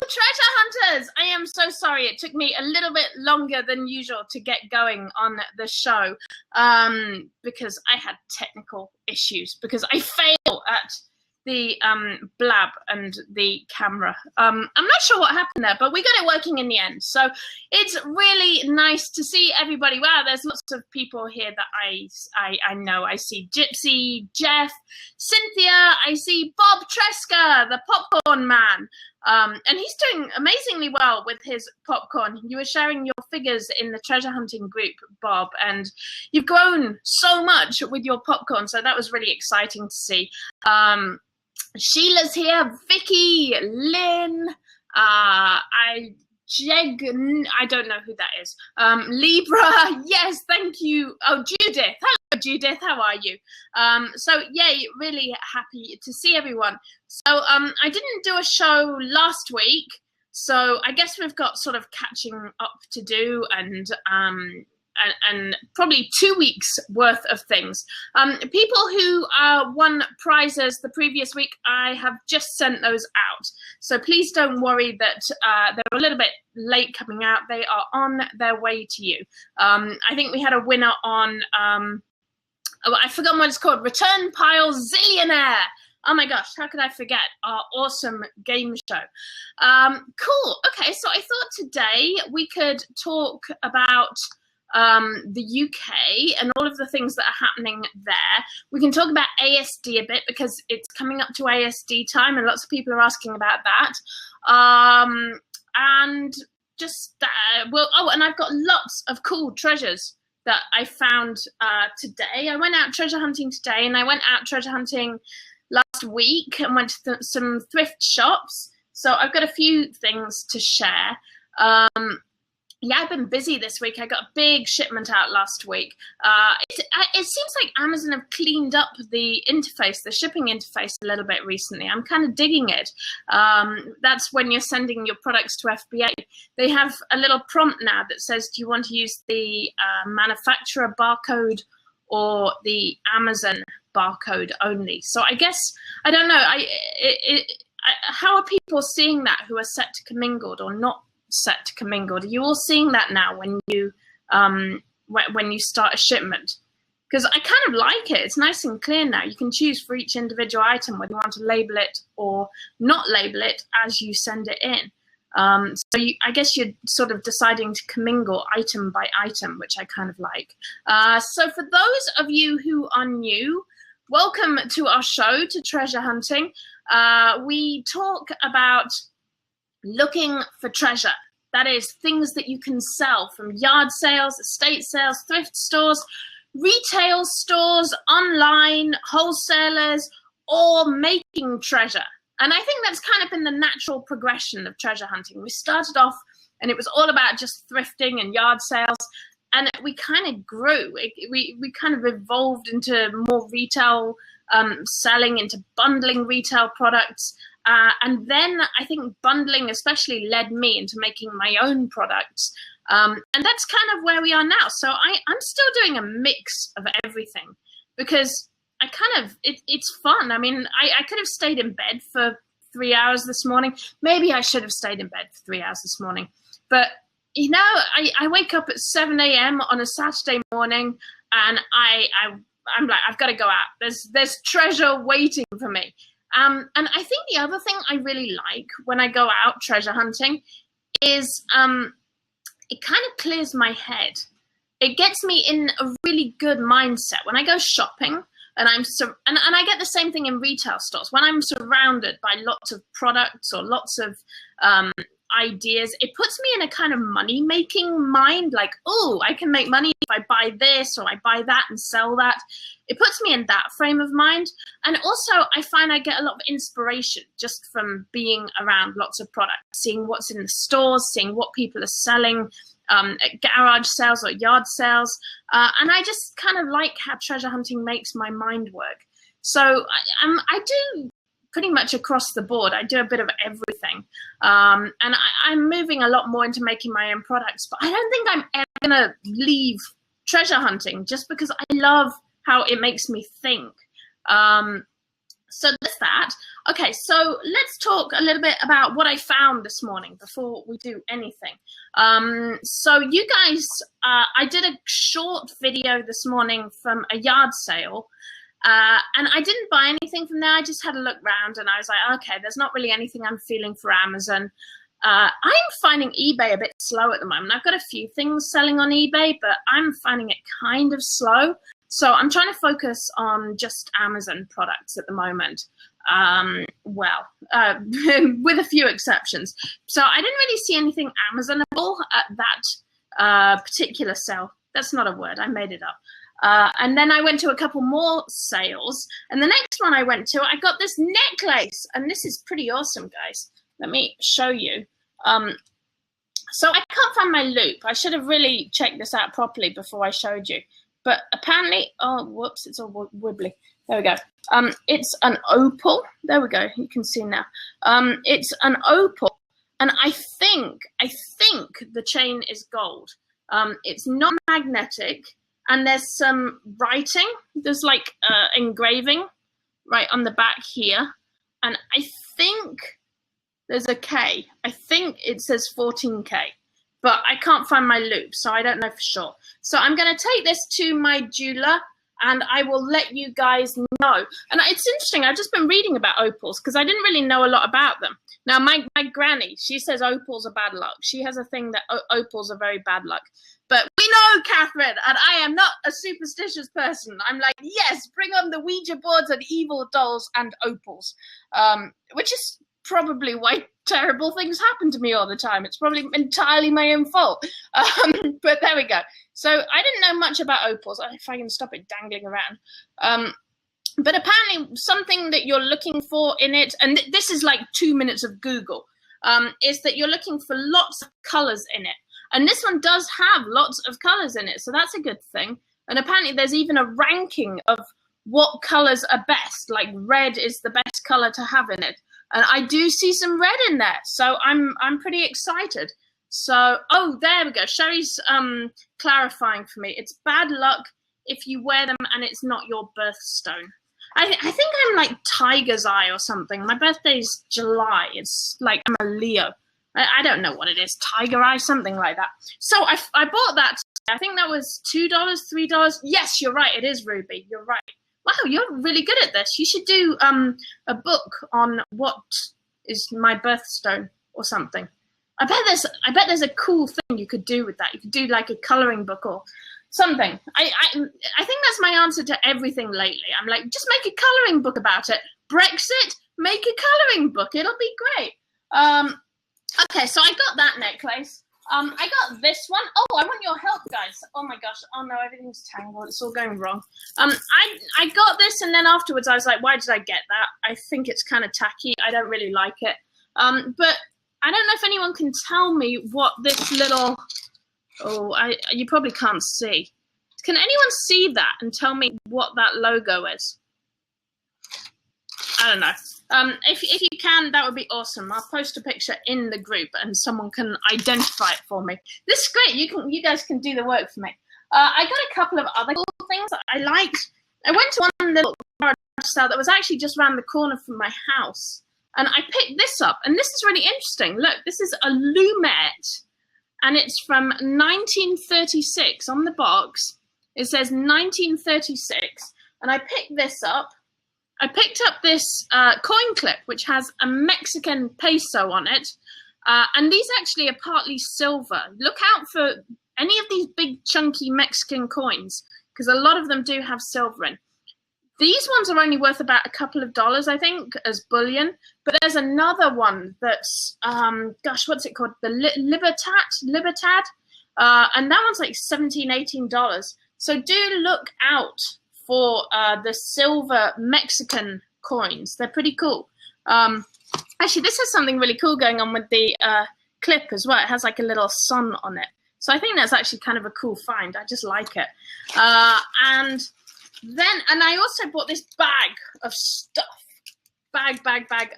treasure hunters! I am so sorry. It took me a little bit longer than usual to get going on the show because I had technical issues, because I fail at the blab and the camera. I'm not sure what happened there, but we got it working in the end. So it's really nice to see everybody. Wow, there's lots of people here that I know. I see Gypsy, Jeff, Cynthia. I see Bob Tresca, the popcorn man. And he's doing amazingly well with his popcorn. You were sharing your figures in the treasure hunting group, Bob, and you've grown so much with your popcorn. So that was really exciting to see. Sheila's here, Vicky, Lynn, I don't know who that is. Libra, yes, thank you. Oh, Judith. Hello, Judith. How are you? So, yay, really happy to see everyone. So, I didn't do a show last week, so I guess we've got sort of catching up to do, and probably 2 weeks worth of things. People who won prizes the previous week, I have just sent those out. So please don't worry that they're a little bit late coming out. They are on their way to you. I think we had a winner on, I forgot what it's called, Return Pile Zillionaire. Oh my gosh, how could I forget our awesome game show? Cool. Okay, so I thought today we could talk about the UK and all of the things that are happening there. We can talk about ASD a bit because it's coming up to ASD time and lots of people are asking about that. And just, and I've got lots of cool treasures that I found today. I went out treasure hunting today, and I went out treasure hunting last week and went to some thrift shops. So I've got a few things to share. Yeah, I've been busy this week. I got a big shipment out last week. It seems like Amazon have cleaned up the interface, the shipping interface a little bit recently. I'm kind of digging it. That's when you're sending your products to FBA. They have a little prompt now that says, do you want to use the manufacturer barcode or the Amazon barcode only? So I guess, I don't know, how are people seeing that who are set to commingled or not set to commingled? Are you all seeing that now when you start a shipment? Because I kind of like it. It's nice and clear now. You can choose for each individual item whether you want to label it or not label it as you send it in. I guess you're sort of deciding to commingle item by item, which I kind of like. So for those of you who are new, welcome to our show, to Treasure Hunting. We talk about looking for treasure. That is things that you can sell from yard sales, estate sales, thrift stores, retail stores, online, wholesalers, or making treasure. And I think that's kind of been the natural progression of treasure hunting. We started off and it was all about just thrifting and yard sales, and we kind of grew. We kind of evolved into more retail selling, into bundling retail products. And then I think bundling especially led me into making my own products. And that's kind of where we are now. So I'm still doing a mix of everything because I kind of, it's fun. I mean, I could have stayed in bed for 3 hours this morning. Maybe I should have stayed in bed for 3 hours this morning. But, you know, I wake up at 7 a.m. on a Saturday morning and I'm like, I've got to go out. There's treasure waiting for me. And I think the other thing I really like when I go out treasure hunting is it kind of clears my head. It gets me in a really good mindset. When I go shopping, and I get the same thing in retail stores, when I'm surrounded by lots of products or lots of ideas, it puts me in a kind of money-making mind, like, oh, I can make money if I buy this or I buy that and sell that. It puts me in that frame of mind. And also, I find I get a lot of inspiration just from being around lots of products, seeing what's in the stores, seeing what people are selling at garage sales or yard sales. And I just kind of like how treasure hunting makes my mind work. So I do pretty much across the board. I do a bit of everything. And I'm moving a lot more into making my own products. But I don't think I'm ever going to leave treasure hunting just because I love how it makes me think. So that's that. Okay, so let's talk a little bit about what I found this morning before we do anything. So you guys, I did a short video this morning from a yard sale, and I didn't buy anything from there. I just had a look around and I was like, okay, there's not really anything I'm feeling for Amazon. I'm finding eBay a bit slow at the moment. I've got a few things selling on eBay, but I'm finding it kind of slow. So I'm trying to focus on just Amazon products at the moment. With a few exceptions. So I didn't really see anything Amazonable at that particular sale. That's not a word, I made it up. And then I went to a couple more sales. And the next one I went to, I got this necklace. And this is pretty awesome, guys. Let me show you. So I can't find my loop. I should have really checked this out properly before I showed you. But apparently, oh, whoops, it's all wibbly. There we go. It's an opal. There we go. You can see now. It's an opal, and I think the chain is gold. It's not magnetic, and there's some writing. There's like engraving right on the back here, and I think there's a K. I think it says 14K. But I can't find my loop, so I don't know for sure. So I'm going to take this to my jeweler, and I will let you guys know. And it's interesting, I've just been reading about opals, because I didn't really know a lot about them. Now, my granny, she says opals are bad luck. She has a thing that opals are very bad luck. But we know, Catherine, and I am not a superstitious person. I'm like, yes, bring on the Ouija boards and evil dolls and opals, which is probably why terrible things happen to me all the time. It's probably entirely my own fault. But there we go. So I didn't know much about opals. If I can stop it dangling around. But apparently something that you're looking for in it, and this is like 2 minutes of Google, is that you're looking for lots of colors in it. And this one does have lots of colors in it. So that's a good thing. And apparently there's even a ranking of what colors are best. Like red is the best color to have in it. And I do see some red in there, so I'm pretty excited. So, oh, there we go. Sherry's clarifying for me. It's bad luck if you wear them and it's not your birthstone. I think I'm like Tiger's Eye or something. My birthday's July. It's like I'm a Leo. I don't know what it is. Tiger Eye, something like that. So I bought that. I think that was $2, $3. Yes, you're right. It is Ruby. You're right. Wow, you're really good at this. You should do a book on what is my birthstone or something. I bet there's a cool thing you could do with that. You could do like a coloring book or something. I think that's my answer to everything lately. I'm like, just make a coloring book about it. Brexit, make a coloring book. It'll be great. Okay, so I got that necklace. I got this one. Oh, I want your help, guys. Oh my gosh. Oh no, everything's tangled. It's all going wrong. I got this, and then afterwards I was like, why did I get that? I think it's kind of tacky. I don't really like it. But I don't know if anyone can tell me what this little, you probably can't see. Can anyone see that and tell me what that logo is? I don't know. If you can, that would be awesome. I'll post a picture in the group and someone can identify it for me. This is great. You guys can do the work for me. I got a couple of other cool things that I liked. I went to one little garage sale that was actually just around the corner from my house. And I picked this up. And this is really interesting. Look, this is a Lumet. And it's from 1936 on the box. It says 1936. And I picked this up. I picked up this coin clip, which has a Mexican peso on it. And these actually are partly silver. Look out for any of these big, chunky Mexican coins, because a lot of them do have silver in. These ones are only worth about a couple of dollars, I think, as bullion. But there's another one that's, gosh, what's it called? The Libertad. And that one's like $17, $18. So do look out for the silver Mexican coins. They're pretty cool. Actually, this has something really cool going on with the clip as well. It has like a little sun on it. So I think that's actually kind of a cool find. I just like it. And I also bought this bag of stuff. Bag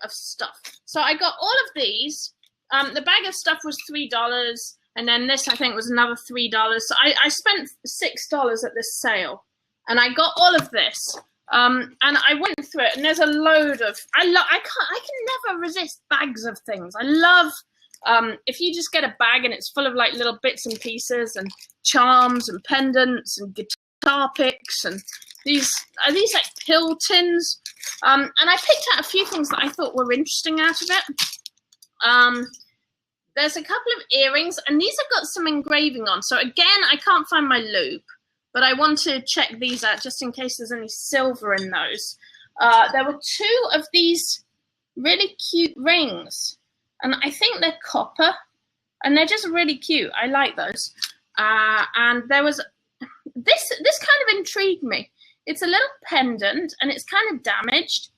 of stuff. So I got all of these. The bag of stuff was $3. And then this, I think, was another $3. So I spent $6 at this sale. And I got all of this. And I went through it, and there's a load of, I can never resist bags of things. I love, if you just get a bag and it's full of like little bits and pieces and charms and pendants and guitar picks and these like pill tins. And I picked out a few things that I thought were interesting out of it. There's a couple of earrings, and these have got some engraving on. So again, I can't find my loop, but I want to check these out just in case there's any silver in those. There were two of these really cute rings, and I think they're copper, and they're just really cute. I like those. And there was this kind of intrigued me. It's a little pendant, and it's kind of damaged,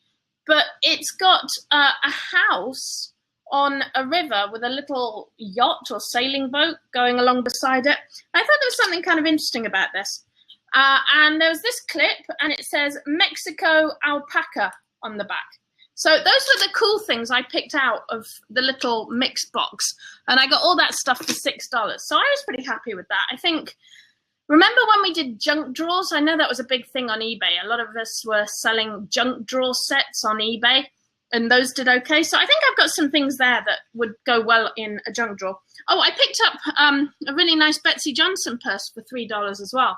but it's got a house on a river with a little yacht or sailing boat going along beside it. I thought there was something kind of interesting about this. And there was this clip, and it says Mexico alpaca on the back. So those were the cool things I picked out of the little mix box, and I got all that stuff for $6. So I was pretty happy with that. I think, remember when we did junk drawers? I know that was a big thing on eBay. A lot of us were selling junk drawer sets on eBay, and those did okay. So I think I've got some things there that would go well in a junk drawer. Oh, I picked up a really nice Betsy Johnson purse for $3 as well.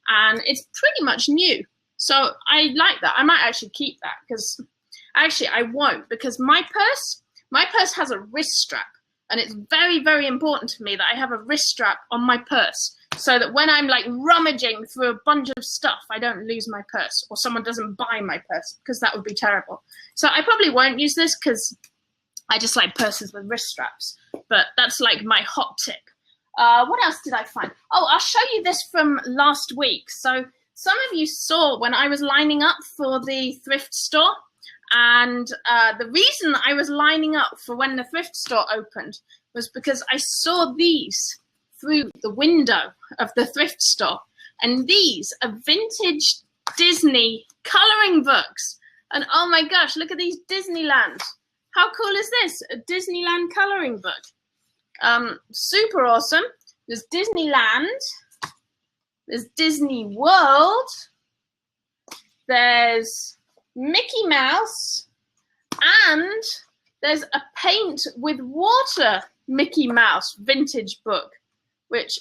And it's pretty much new. So I like that. I might actually keep that, because actually I won't, because my purse has a wrist strap. And it's very, very important to me that I have a wrist strap on my purse, so that when I'm like rummaging through a bunch of stuff, I don't lose my purse, or someone doesn't buy my purse, because that would be terrible. So I probably won't use this, because I just like purses with wrist straps. But that's like my hot tip. What else did I find? Oh, I'll show you this from last week. So some of you saw when I was lining up for the thrift store. And the reason that I was lining up for when the thrift store opened was because I saw these through the window of the thrift store. And these are vintage Disney coloring books. And oh my gosh, look at these Disneyland. How cool is this? A Disneyland coloring book. Super awesome. There's Disneyland. There's Disney World. There's Mickey Mouse. And there's a paint with water Mickey Mouse vintage book, which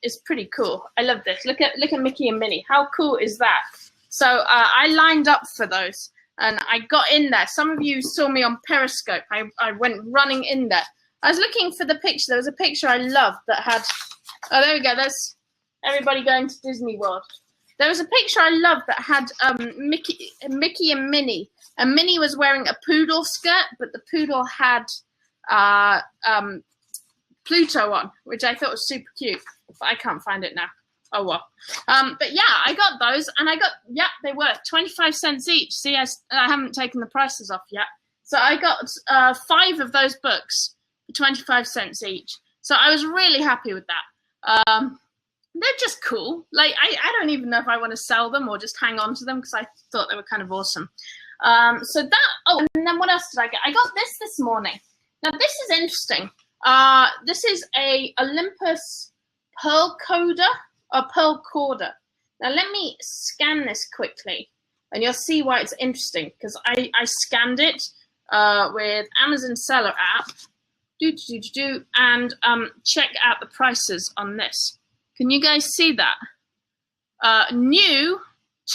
is pretty cool. I love this. Look at Mickey and Minnie. How cool is that? So I lined up for those, and I got in there. Some of you saw me on Periscope. I went running in there. I was looking for the picture. There was a picture I loved that had, oh, there we go. There's everybody going to Disney World. There was a picture I loved that had Mickey and Minnie. And Minnie was wearing a poodle skirt, but the poodle had Pluto on, which I thought was super cute. But I can't find it now. Oh, well. But yeah, I got those. And I got, yeah, they were 25 cents each. See, I haven't taken the prices off yet. So I got 5 of those books. 25 cents each. So I was really happy with that. They're just cool. Like, I don't even know if I want to sell them or just hang on to them, because I thought they were kind of awesome. So that, oh, and then what else did I get? I got this morning. Now, this is interesting. This is a Olympus pearl coder, or pearl corder. Now, let me scan this quickly, and you'll see why it's interesting, because I scanned it with Amazon Seller app. And check out the prices on this. Can you guys see that? New,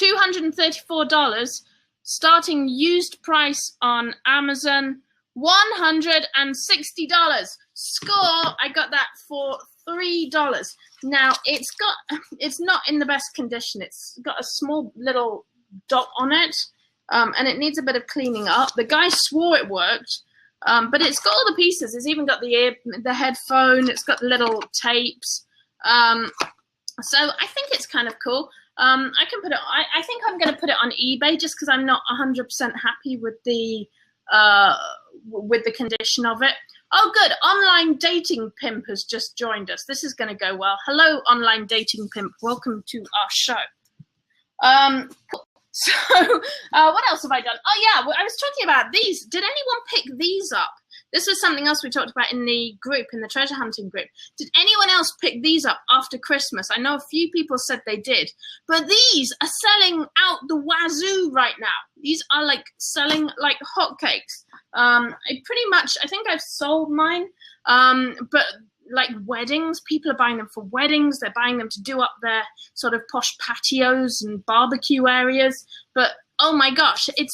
$234, starting used price on Amazon, $160. Score, I got that for $3. Now, it's not in the best condition. It's got a small little dot on it, and it needs a bit of cleaning up. The guy swore it worked. But it's got all the pieces. It's even got the headphone. It's got the little tapes. So I think it's kind of cool. I can put it. I think I'm going to put it on eBay just because I'm not 100% happy with the condition of it. Oh, good. Online dating pimp has just joined us. This is going to go well. Hello, online dating pimp. Welcome to our show. Cool. So what else have I done? Oh, yeah, I was talking about these. Did anyone pick these up? This was something else we talked about in the group, in the treasure hunting group. Did anyone else pick these up after Christmas? I know a few people said they did, but these are selling out the wazoo right now. These are like selling like hotcakes. I think I've sold mine, but like weddings, people are buying them for weddings. They're buying them to do up their sort of posh patios and barbecue areas. But oh my gosh, it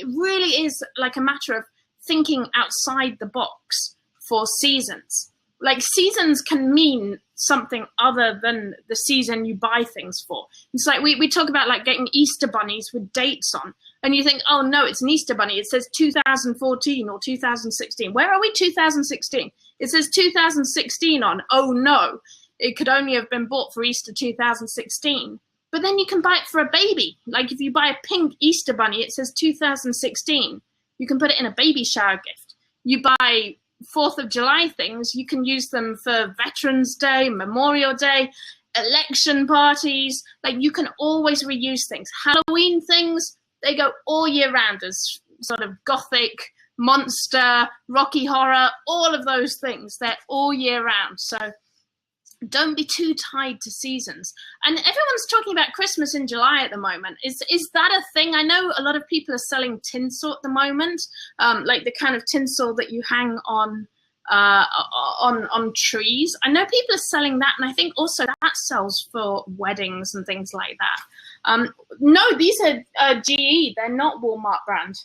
really is like a matter of thinking outside the box for seasons. Like seasons can mean something other than the season you buy things for. It's like we talk about like getting Easter bunnies with dates on, and you think, oh no, it's an Easter bunny. It says 2014 or 2016. Where are we? 2016. It says 2016 on. Oh no, it could only have been bought for Easter 2016. But then you can buy it for a baby. Like if you buy a pink Easter bunny, it says 2016. You can put it in a baby shower gift. You buy 4th of July things, you can use them for Veterans Day, Memorial Day, election parties. Like you can always reuse things. Halloween things, they go all year round as sort of gothic, monster, Rocky Horror, all of those things. They're all year round. So don't be too tied to seasons. And everyone's talking about Christmas in July at the moment. Is that a thing? I know a lot of people are selling tinsel at the moment, like the kind of tinsel that you hang on trees. I know people are selling that, and I think also that sells for weddings and things like that. No, these are GE. They're not Walmart brand.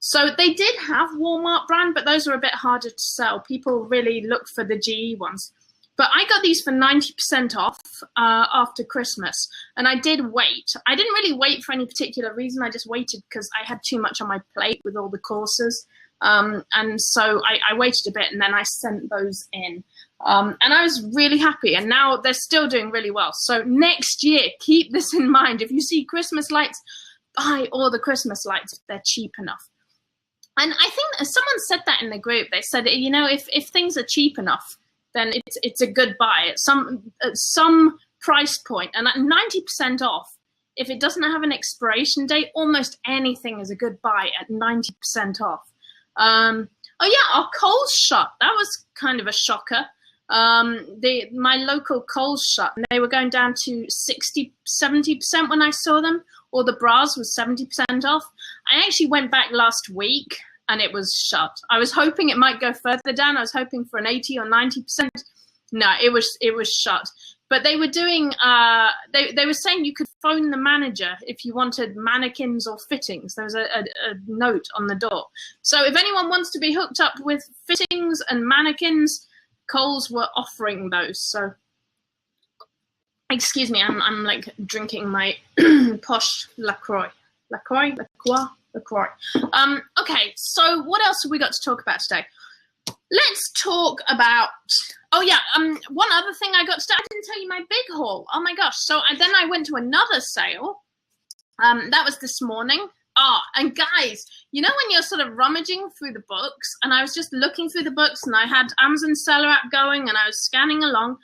So they did have Walmart brand, but those are a bit harder to sell. People really look for the GE ones. But I got these for 90% off after Christmas, and I did wait. I didn't really wait for any particular reason. I just waited because I had too much on my plate with all the courses. And so I waited a bit, and then I sent those in. And I was really happy, and now they're still doing really well. So next year, keep this in mind. If you see Christmas lights, buy all the Christmas lights if they're cheap enough. And I think someone said that in the group. They said, you know, if things are cheap enough, then it's a good buy at some price point. And at 90% off, if it doesn't have an expiration date, almost anything is a good buy at 90% off. Oh yeah, our Coles shut. That was kind of a shocker. My local Coles shut, and they were going down to 60-70% when I saw them, or the bras was 70% off. I actually went back last week, and it was shut. I was hoping it might go further down. I was hoping for an 80 or 90%. No, it was shut. But they were doing, they were saying you could phone the manager if you wanted mannequins or fittings. There was a note on the door. So if anyone wants to be hooked up with fittings and mannequins, Coles were offering those. So, excuse me, I'm like drinking my posh LaCroix. LaCroix? Okay, so what else have we got to talk about today? Let's talk about, one other thing I didn't tell you my big haul. Oh my gosh. So then I went to another sale. That was this morning. And guys, you know when you're sort of rummaging through the books, and I was just looking through the books, and I had Amazon Seller app going, and I was scanning along.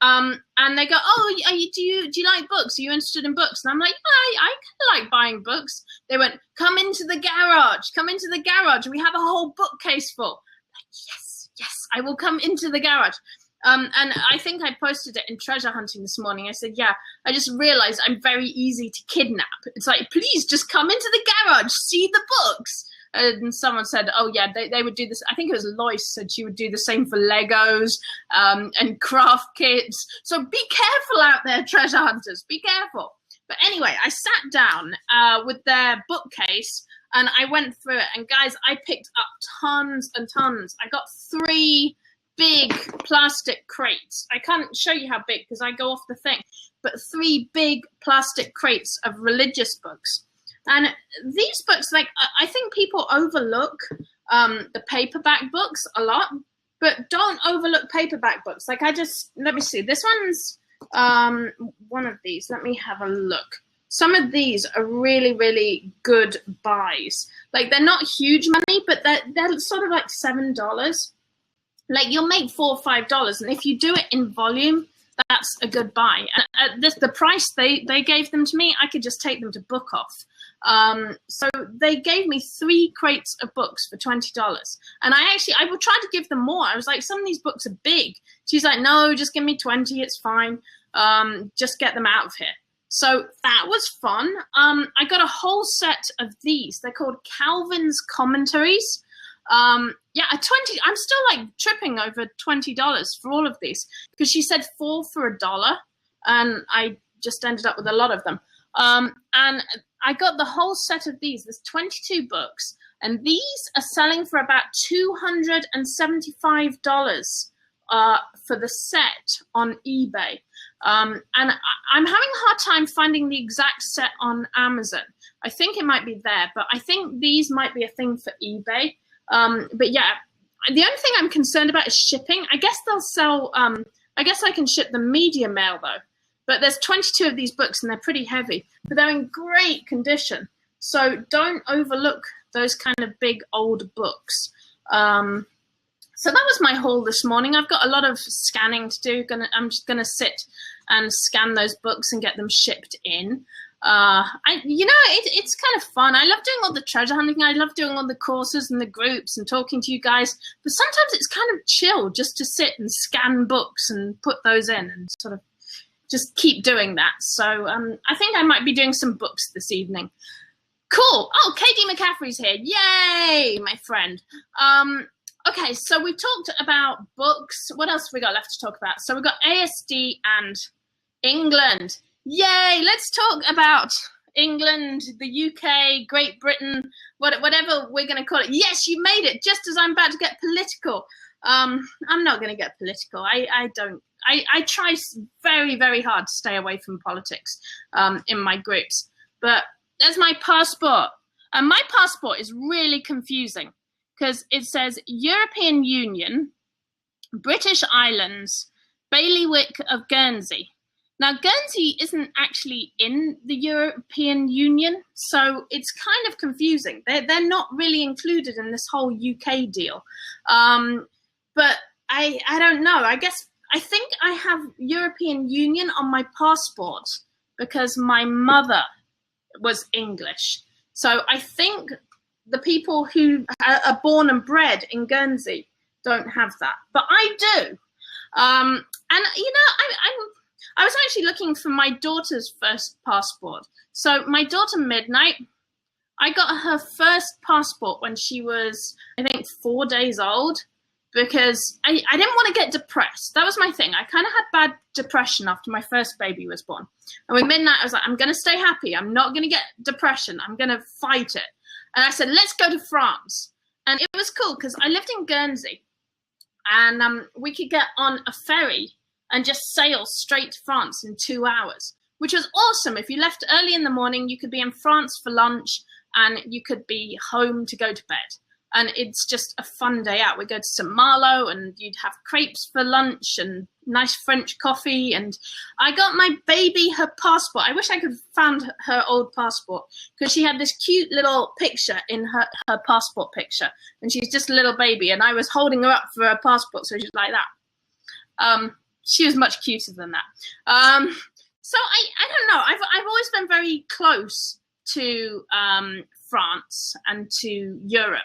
And they go, oh, do you like books? Are you interested in books? And I'm like, I kind of like buying books. They went, come into the garage. We have a whole bookcase full. Like, yes, I will come into the garage. And I think I posted it in Treasure Hunting this morning. I said, yeah, I just realized I'm very easy to kidnap. It's like, please just come into the garage, see the books. And someone said, oh, yeah, they would do this. I think it was Lois said she would do the same for Legos and craft kits. So be careful out there, treasure hunters. Be careful. But anyway, I sat down with their bookcase, and I went through it. And, guys, I picked up tons and tons. I got 3 big plastic crates. I can't show you how big because I go off the thing. But 3 big plastic crates of religious books. And these books, like, I think people overlook the paperback books a lot, but don't overlook paperback books. Like, let me see. This one's one of these. Let me have a look. Some of these are really, really good buys. Like, they're not huge money, but they're sort of like $7. Like, you'll make $4 or $5. And if you do it in volume, that's a good buy. And at the price they gave them to me, I could just take them to Book Off. So they gave me 3 crates of books for $20. And I would try to give them more. I was like, some of these books are big. She's like, no, just give me 20. It's fine. Just get them out of here. So that was fun. I got a whole set of these. They're called Calvin's Commentaries. Yeah, I'm still like tripping over $20 for all of these, because she said 4 for $1, and I just ended up with a lot of them. And I got the whole set of these. There's 22 books, and these are selling for about $275 for the set on eBay. And I'm having a hard time finding the exact set on Amazon. I think it might be there, but I think these might be a thing for eBay. But yeah, the only thing I'm concerned about is shipping. I guess they'll sell, I guess I can ship the media mail though. But there's 22 of these books and they're pretty heavy, but they're in great condition. So don't overlook those kind of big old books. So that was my haul this morning. I've got a lot of scanning to do. I'm just gonna sit and scan those books and get them shipped in. It's kind of fun. I love doing all the treasure hunting. I love doing all the courses and the groups and talking to you guys. But sometimes it's kind of chill just to sit and scan books and put those in and sort of just keep doing that. So I think I might be doing some books this evening. Cool. Oh, Katie McCaffrey's here. Yay, my friend. Okay, so we talked about books. What else have we got left to talk about? So we've got ASD and England. Yay, let's talk about England, the UK, Great Britain, whatever we're going to call it. Yes, you made it, just as I'm about to get political. I'm not going to get political. I try very, very hard to stay away from politics in my groups. But there's my passport. And my passport is really confusing because it says European Union, British Islands, Bailiwick of Guernsey. Now, Guernsey isn't actually in the European Union, so it's kind of confusing. They're not really included in this whole UK deal. But I don't know. I think I have European Union on my passport because my mother was English. So I think the people who are born and bred in Guernsey don't have that, but I do. And I was actually looking for my daughter's first passport. So my daughter Midnight, I got her first passport when she was, I think, 4 days old, because I didn't want to get depressed. That was my thing. I kind of had bad depression after my first baby was born. And with Midnight, I was like, I'm going to stay happy. I'm not going to get depression. I'm going to fight it. And I said, let's go to France. And it was cool because I lived in Guernsey, and we could get on a ferry and just sail straight to France in 2 hours, which was awesome. If you left early in the morning, you could be in France for lunch and you could be home to go to bed. And it's just a fun day out. We go to St. Malo and you'd have crepes for lunch and nice French coffee. And I got my baby her passport. I wish I could have found her old passport because she had this cute little picture in her passport picture. And she's just a little baby. And I was holding her up for her passport. So she's like that. She was much cuter than that. So I don't know. I've always been very close to France and to Europe.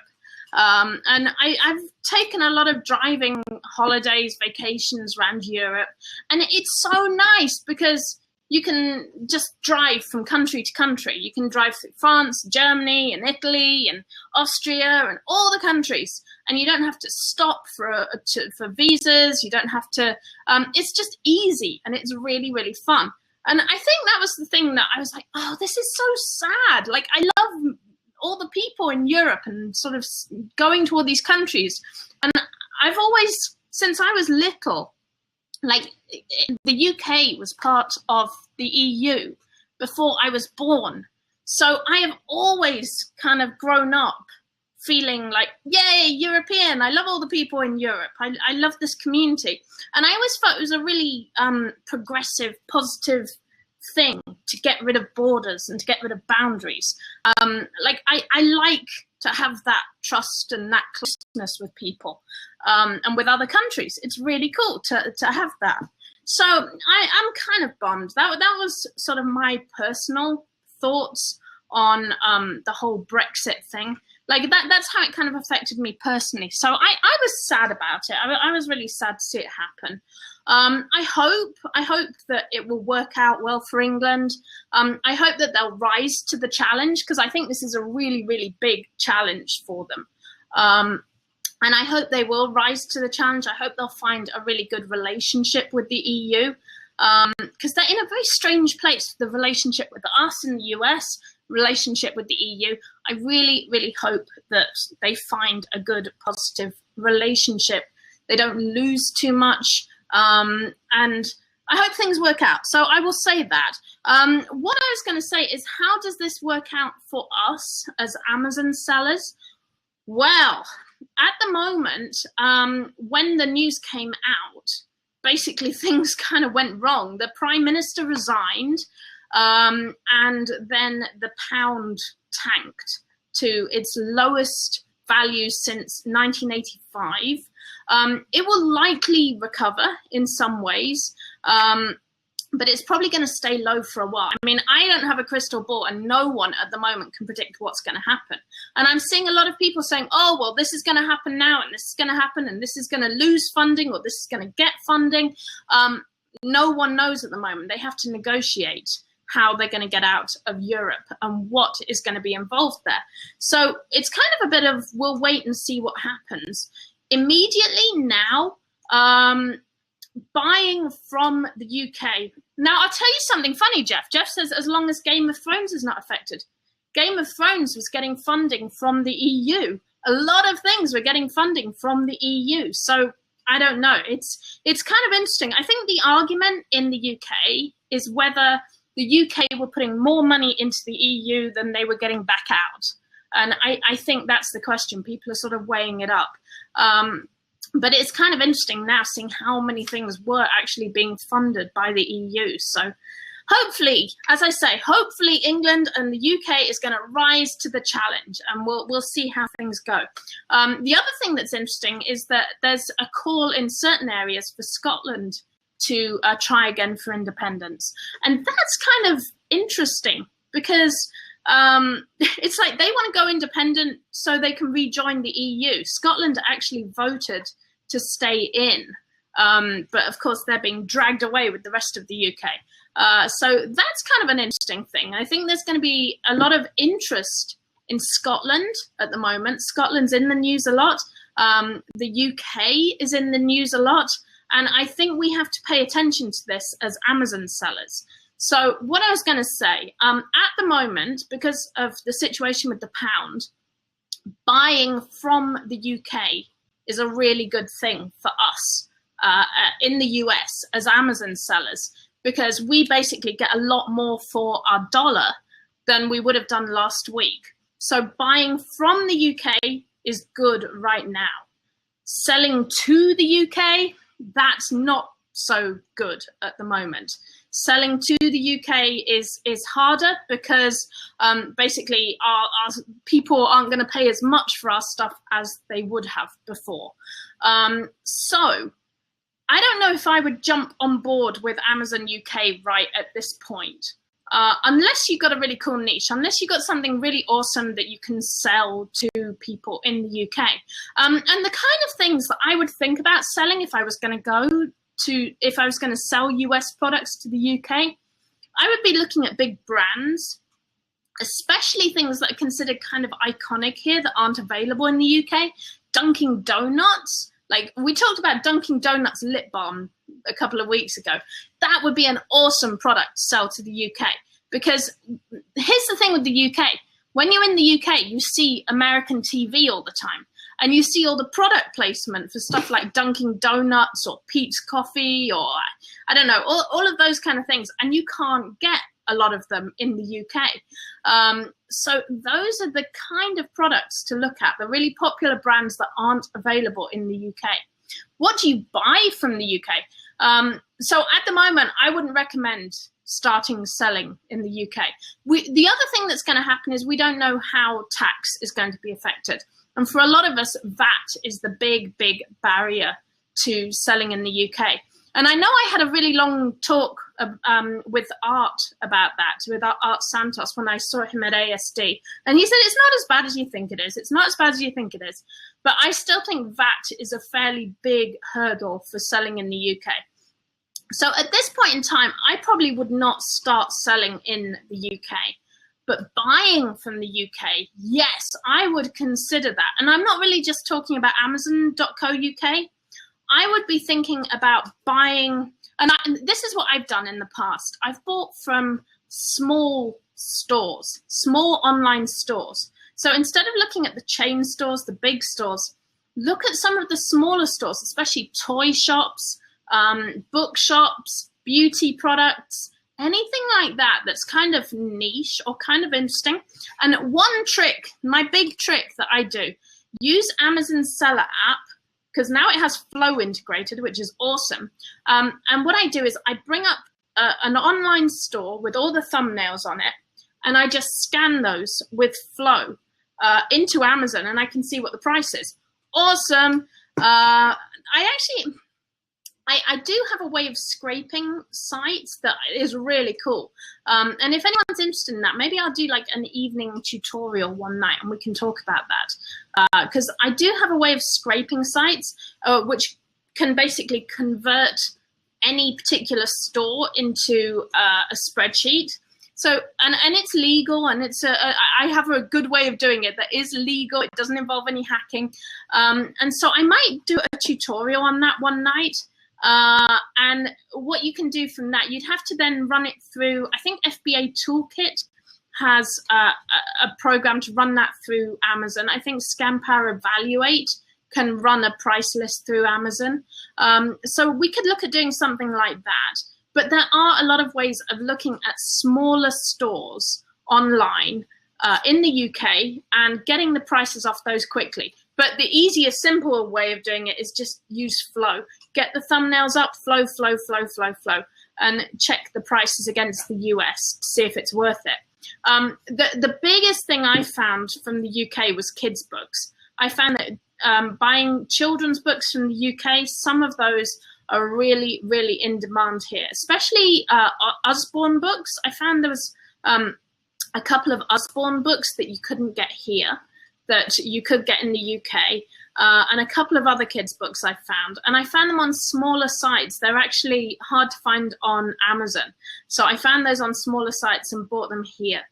And I've taken a lot of driving holidays, vacations around Europe, and it's so nice because you can just drive from country to country. You can drive through France, Germany, and Italy, and Austria, and all the countries, and you don't have to stop for visas. You don't have to. It's just easy, and it's really, really fun. And I think that was the thing that I was like, oh, this is so sad. Like, I love all the people in Europe and sort of going to all these countries. And I've always, since I was little, like the UK was part of the EU before I was born. So I have always kind of grown up feeling like, yay, European. I love all the people in Europe. I love this community. And I always thought it was a really progressive, positive thing to get rid of borders and to get rid of boundaries. Like I like to have that trust and that closeness with people and with other countries. It's really cool to have that. So I'm kind of bummed. That was sort of my personal thoughts on the whole Brexit thing. Like that's how it kind of affected me personally. So I was sad about it. I was really sad to see it happen. I hope that it will work out well for England. I hope that they'll rise to the challenge, because I think this is a really, really big challenge for them. And I hope they will rise to the challenge. I hope they'll find a really good relationship with the EU, because they're in a very strange place, the relationship with us in the US, relationship with the EU. I really, really hope that they find a good, positive relationship. They don't lose too much. And I hope things work out. So I will say that. What I was going to say is, how does this work out for us as Amazon sellers? Well, at the moment, when the news came out, basically things kind of went wrong. The Prime Minister resigned, and then the pound tanked to its lowest value since 1985. It will likely recover in some ways, but it's probably going to stay low for a while. I mean, I don't have a crystal ball, and no one at the moment can predict what's going to happen. And I'm seeing a lot of people saying, oh, well, this is going to happen now, and this is going to happen, and this is going to lose funding, or this is going to get funding. No one knows at the moment. They have to negotiate how they're going to get out of Europe and what is going to be involved there. So it's kind of a bit of, we'll wait and see what happens. Immediately now, buying from the UK. Now, I'll tell you something funny, Jeff. Jeff says, as long as Game of Thrones is not affected. Game of Thrones was getting funding from the EU. A lot of things were getting funding from the EU. So I don't know. It's kind of interesting. I think the argument in the UK is whether the UK were putting more money into the EU than they were getting back out. And I think that's the question. People are sort of weighing it up. But it's kind of interesting now seeing how many things were actually being funded by the EU. So hopefully, as I say, hopefully England and the UK is going to rise to the challenge, and we'll see how things go. The other thing that's interesting is that there's a call in certain areas for Scotland to try again for independence. And that's kind of interesting, because it's like they want to go independent so they can rejoin the EU. Scotland actually voted to stay in, but of course they're being dragged away with the rest of the UK. So that's kind of an interesting thing. I think there's going to be a lot of interest in Scotland at the moment. Scotland's in the news a lot. The UK is in the news a lot. And I think we have to pay attention to this as Amazon sellers. So what I was going to say, at the moment, because of the situation with the pound, buying from the UK is a really good thing for us in the US as Amazon sellers, because we basically get a lot more for our dollar than we would have done last week. So buying from the UK is good right now. Selling to the UK, that's not so good at the moment. Selling to the UK is harder, because basically our people aren't going to pay as much for our stuff as they would have before. So I don't know if I would jump on board with Amazon UK right at this point, unless you've got a really cool niche, unless you've got something really awesome that you can sell to people in the UK. And the kind of things that I would think about selling if I was going to sell US products to the UK, I would be looking at big brands, especially things that are considered kind of iconic here that aren't available in the UK. Dunkin' Donuts, like we talked about Dunkin' Donuts lip balm a couple of weeks ago. That would be an awesome product to sell to the UK, because here's the thing with the UK. When you're in the UK, you see American TV all the time. And you see all the product placement for stuff like Dunkin' Donuts or Peet's Coffee, or I don't know, all of those kind of things. And you can't get a lot of them in the UK. So those are the kind of products to look at, the really popular brands that aren't available in the UK. What do you buy from the UK? So at the moment, I wouldn't recommend starting selling in the UK. The other thing that's going to happen is we don't know how tax is going to be affected. And for a lot of us, VAT is the big, big barrier to selling in the UK. And I know I had a really long talk with Art about that, with Art Santos, when I saw him at ASD. And he said, it's not as bad as you think it is. It's not as bad as you think it is. But I still think VAT is a fairly big hurdle for selling in the UK. So at this point in time, I probably would not start selling in the UK. But buying from the UK, yes, I would consider that. And I'm not really just talking about Amazon.co.uk. I would be thinking about buying, and this is what I've done in the past. I've bought from small stores, small online stores. So instead of looking at the chain stores, the big stores, look at some of the smaller stores, especially toy shops, book shops, beauty products, anything like that that's kind of niche or kind of interesting. And one trick, my big trick that I do, use Amazon's seller app, because now it has Flow integrated, which is awesome. And what I do is I bring up an online store with all the thumbnails on it, and I just scan those with Flow into Amazon, and I can see what the price is. Awesome. I do have a way of scraping sites that is really cool. And if anyone's interested in that, maybe I'll do like an evening tutorial one night and we can talk about that. Because I do have a way of scraping sites, which can basically convert any particular store into a spreadsheet. So, and it's legal, and I have a good way of doing it that is legal. It doesn't involve any hacking. And so I might do a tutorial on that one night. And what you can do from that, you'd have to then run it through, I think FBA Toolkit has a program to run that through Amazon. I think Scampower Evaluate can run a price list through Amazon. So we could look at doing something like that. But there are a lot of ways of looking at smaller stores online in the UK and getting the prices off those quickly. But the easier, simpler way of doing it is just use Flow. Get the thumbnails up, Flow, and check the prices against the US to see if it's worth it. The biggest thing I found from the UK was kids' books. I found that buying children's books from the UK, some of those are really, really in demand here, especially Usborne books. I found there was a couple of Usborne books that you couldn't get here, that you could get in the UK, and a couple of other kids' books I found. And I found them on smaller sites. They're actually hard to find on Amazon. So I found those on smaller sites and bought them here.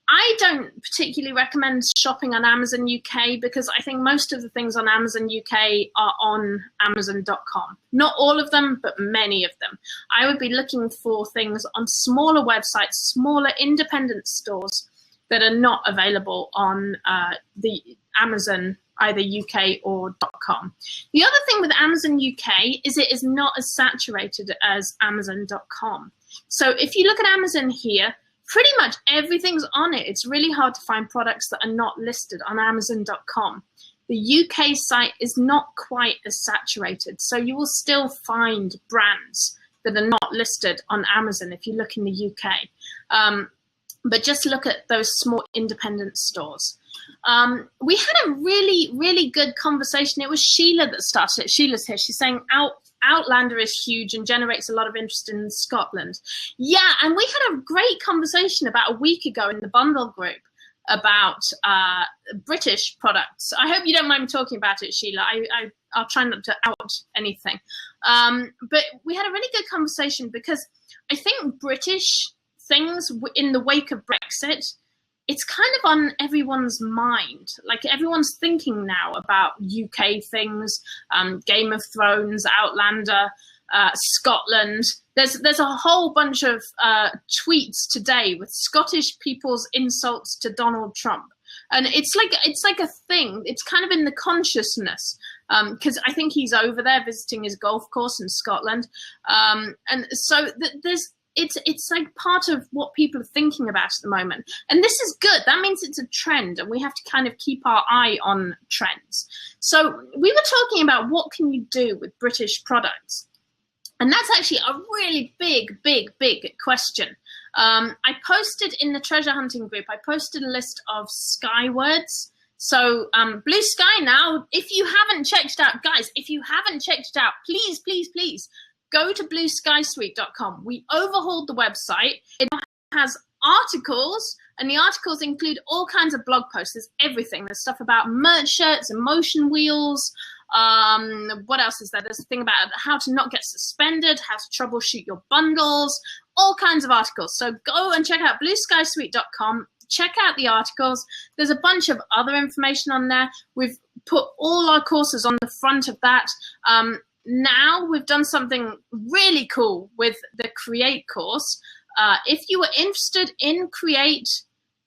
I don't particularly recommend shopping on Amazon UK because I think most of the things on Amazon UK are on Amazon.com. Not all of them, but many of them. I would be looking for things on smaller websites, smaller independent stores that are not available on the Amazon, either UK or .com. The other thing with Amazon UK is it is not as saturated as Amazon.com. So if you look at Amazon here, pretty much everything's on it. It's really hard to find products that are not listed on Amazon.com. The UK site is not quite as saturated, so you will still find brands that are not listed on Amazon if you look in the UK. But just look at those small independent stores. We had a really, really good conversation. It was Sheila that started it. Sheila's here. She's saying Outlander is huge and generates a lot of interest in Scotland. Yeah, and we had a great conversation about a week ago in the bundle group about British products. I hope you don't mind me talking about it, Sheila. I'll try not to out anything. But we had a really good conversation because I think British things in the wake of Brexit, it's kind of on everyone's mind. Like everyone's thinking now about UK things, Game of Thrones, Outlander, Scotland. There's a whole bunch of tweets today with Scottish people's insults to Donald Trump. And it's like a thing. It's kind of in the consciousness because I think he's over there visiting his golf course in Scotland. And so it's like part of what people are thinking about at the moment. And this is good. That means it's a trend and we have to kind of keep our eye on trends. So we were talking about what can you do with British products? And that's actually a really big question. I posted in the treasure hunting group, I posted a list of Skywords. So Blue Sky now, if you haven't checked it out, guys, if you haven't checked it out, please, go to blueskysweet.com. We overhauled the website. It now has articles, and the articles include all kinds of blog posts. There's everything. There's stuff about merch shirts and motion wheels. What else is there? There's a thing about how to not get suspended, how to troubleshoot your bundles, all kinds of articles. So go and check out blueskysweet.com. Check out the articles. There's a bunch of other information on there. We've put all our courses on the front of that. Now we've done something really cool with the Create course. If you are interested in Create,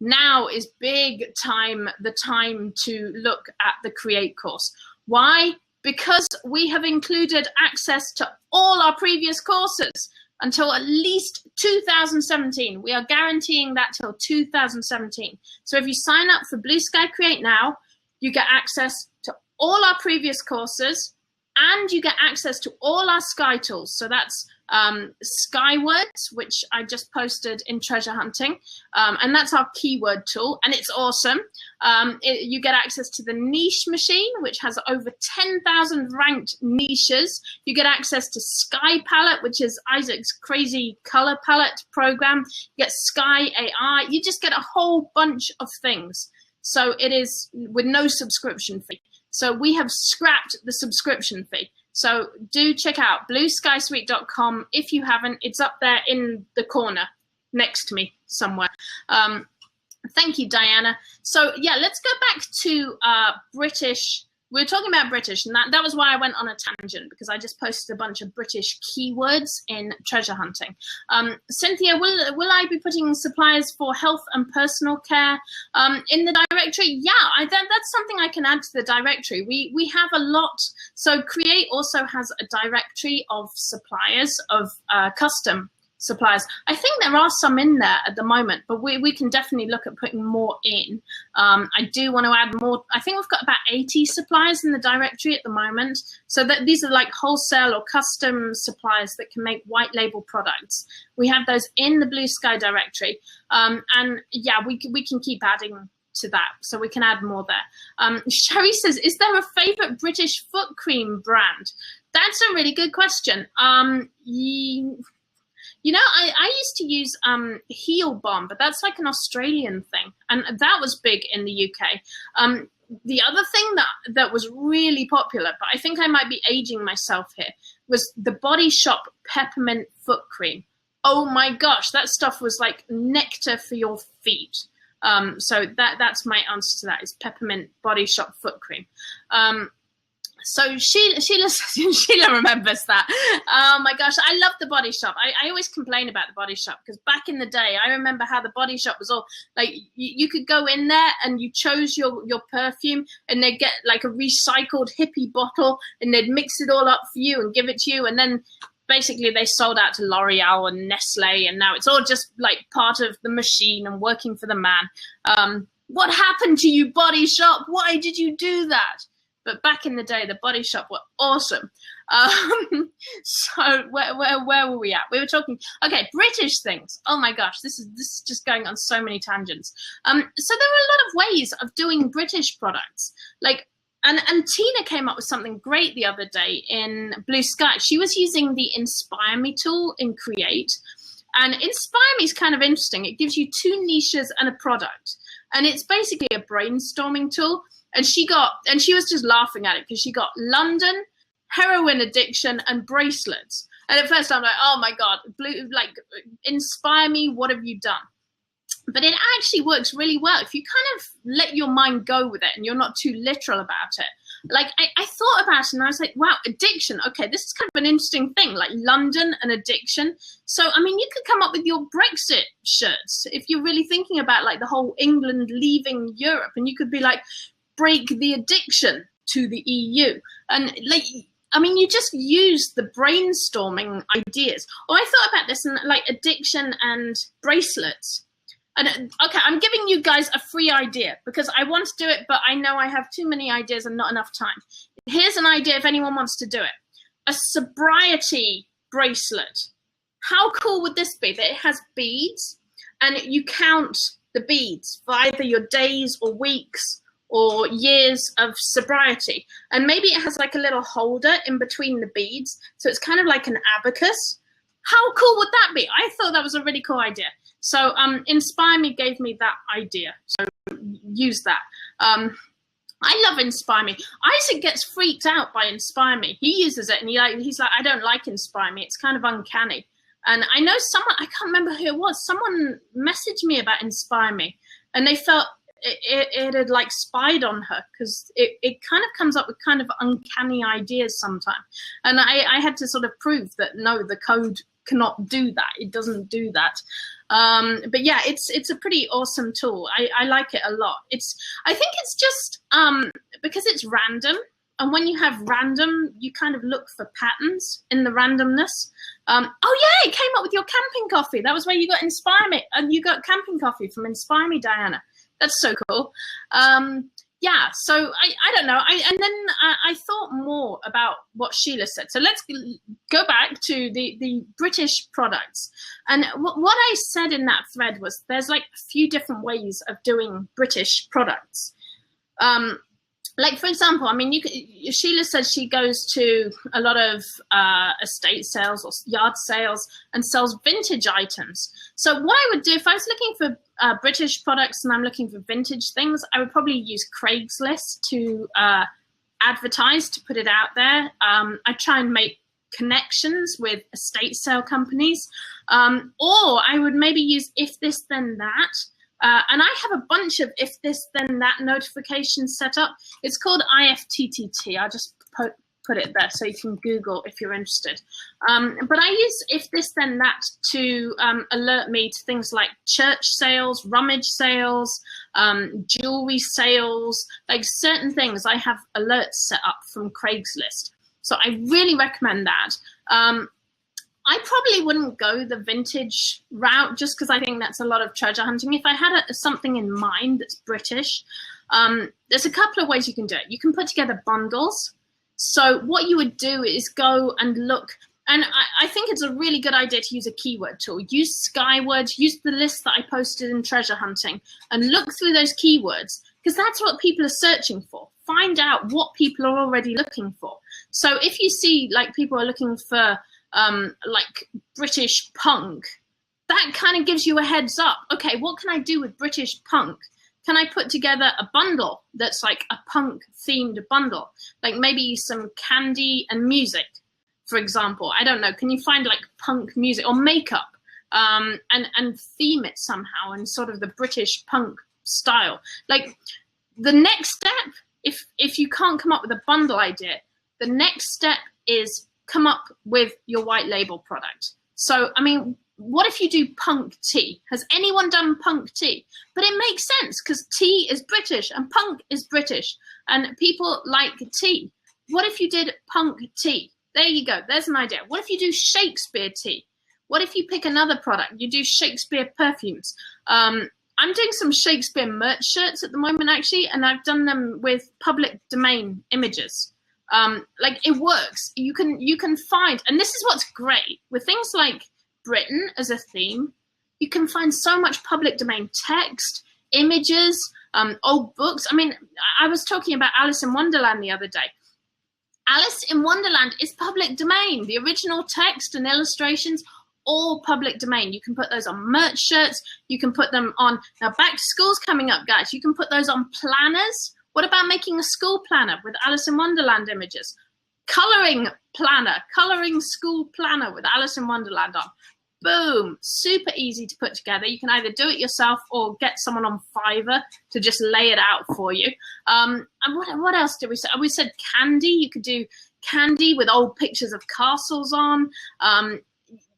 now is the time to look at the Create course. Why? Because we have included access to all our previous courses until at least 2017. We are guaranteeing that till 2017. So if you sign up for Blue Sky Create now, you get access to all our previous courses, and you get access to all our Sky tools. So that's Skywords, which I just posted in treasure hunting. And that's our keyword tool, and it's awesome. You get access to the niche machine, which has over 10,000 ranked niches. You get access to Sky Palette, which is Isaac's crazy color palette program. You get Sky AI. You just get a whole bunch of things. So it is with no subscription fee. So we have scrapped the subscription fee. So do check out blueskysweet.com if you haven't. It's up there in the corner next to me somewhere. Thank you, Diana. So yeah, let's go back to British. We were talking about British, and that was why I went on a tangent, because I just posted a bunch of British keywords in treasure hunting. Cynthia, will I be putting suppliers for health and personal care in the directory? Yeah, that's something I can add to the directory. We have a lot. So Create also has a directory of suppliers, of custom suppliers. I think there are some in there at the moment, but we can definitely look at putting more in. I do want to add more. I think we've got about 80 suppliers in the directory at the moment. So that these are like wholesale or custom suppliers that can make white label products. We have those in the Blue Sky directory. And yeah, we can keep adding to that, so we can add more there. Sherry says, is there a favorite British foot cream brand? That's a really good question. You know, I used to use Heel Bomb, but that's like an Australian thing, and that was big in the UK. The other thing that was really popular, but I think I might be aging myself here, was the Body Shop Peppermint Foot Cream. Oh my gosh, that stuff was like nectar for your feet. So that's my answer to that, is Peppermint Body Shop Foot Cream. So Sheila remembers that. Oh my gosh, I love the Body Shop. I always complain about the Body Shop, because back in the day, I remember how the Body Shop was all like, you could go in there and you chose your perfume, and they'd get like a recycled hippie bottle, and they'd mix it all up for you and give it to you, and then basically they sold out to L'Oreal and Nestle, and now it's all just like part of the machine and working for the man. What happened to you, Body Shop? Why did you do that? But back in the day, the Body Shop were awesome. So where were we at? We were talking, okay, British things. Oh my gosh, this is just going on so many tangents. So there are a lot of ways of doing British products. Like, and Tina came up with something great the other day in Blue Sky. She was using the Inspire Me tool in Create. And Inspire Me is kind of interesting. It gives you 2 niches and a product. And it's basically a brainstorming tool. And she was just laughing at it, because she got London, heroin addiction, and bracelets. And at first I'm like, oh my God, Inspire Me, what have you done? But it actually works really well if you kind of let your mind go with it and you're not too literal about it. Like I thought about it and I was like, wow, addiction. Okay, this is kind of an interesting thing, like London and addiction. So, I mean, you could come up with your Brexit shirts if you're really thinking about like the whole England leaving Europe, and you could be like, break the addiction to the EU. And like, I mean, you just use the brainstorming ideas. Oh, I thought about this, and like addiction and bracelets. And okay, I'm giving you guys a free idea because I want to do it, but I know I have too many ideas and not enough time. Here's an idea if anyone wants to do it. A sobriety bracelet. How cool would this be? That it has beads, and you count the beads for either your days or weeks or years of sobriety. And maybe it has like a little holder in between the beads. So it's kind of like an abacus. How cool would that be? I thought that was a really cool idea. So Inspire Me gave me that idea. So use that. I love Inspire Me. Isaac gets freaked out by Inspire Me. He uses it and he's like, I don't like Inspire Me. It's kind of uncanny. And I know someone, I can't remember who it was, someone messaged me about Inspire Me, and they felt it had like spied on her, because it kind of comes up with kind of uncanny ideas sometimes. And I had to sort of prove that, no, the code cannot do that. It doesn't do that. But yeah, it's a pretty awesome tool. I like it a lot. I think it's just because it's random. And when you have random, you kind of look for patterns in the randomness. Oh yeah, it came up with your camping coffee. That was where you got Inspire Me. And you got camping coffee from Inspire Me, Diana. That's so cool. Yeah, so I don't know. And then I thought more about what Sheila said. So let's go back to the British products. And what I said in that thread was there's like a few different ways of doing British products. Like, for example, I mean, Sheila says she goes to a lot of estate sales or yard sales and sells vintage items. So what I would do if I was looking for British products and I'm looking for vintage things, I would probably use Craigslist to advertise, to put it out there. I try and make connections with estate sale companies, or I would maybe use If This Then That. And I have a bunch of If This Then That notifications set up. It's called IFTTT. I'll just put it there so you can Google if you're interested. But I use If This Then That to alert me to things like church sales, rummage sales, jewelry sales, like certain things. I have alerts set up from Craigslist. So I really recommend that. I probably wouldn't go the vintage route just because I think that's a lot of treasure hunting. If I had something in mind that's British, there's a couple of ways you can do it. You can put together bundles. So what you would do is go and look, and I think it's a really good idea to use a keyword tool. Use Skyward, use the list that I posted in treasure hunting, and look through those keywords, because that's what people are searching for. Find out what people are already looking for. So if you see like people are looking for like British punk, that kind of gives you a heads up. Okay, what can I do with British punk? Can I put together a bundle that's like a punk themed bundle? Like maybe some candy and music, for example. I don't know. Can you find like punk music or makeup and theme it somehow in sort of the British punk style? Like the next step, if you can't come up with a bundle idea, the next step is come up with your white label product. So, I mean, what if you do punk tea? Has anyone done punk tea? But it makes sense because tea is British and punk is British and people like tea. What if you did punk tea? There you go. There's an idea. What if you do Shakespeare tea? What if you pick another product? You do Shakespeare perfumes. I'm doing some Shakespeare merch shirts at the moment, actually, and I've done them with public domain images. Like it works. You can find, and this is what's great with things like Britain as a theme. You can find so much public domain text, images, old books. I mean, I was talking about Alice in Wonderland the other day. Alice in Wonderland is public domain. The original text and illustrations, all public domain. You can put those on merch shirts. You can put them on, now back to school's coming up, guys. You can put those on planners. What about making a school planner with Alice in Wonderland images? Coloring planner, coloring school planner with Alice in Wonderland on. Boom, super easy to put together. You can either do it yourself or get someone on Fiverr to just lay it out for you. And what else did we say? We said candy. You could do candy with old pictures of castles on.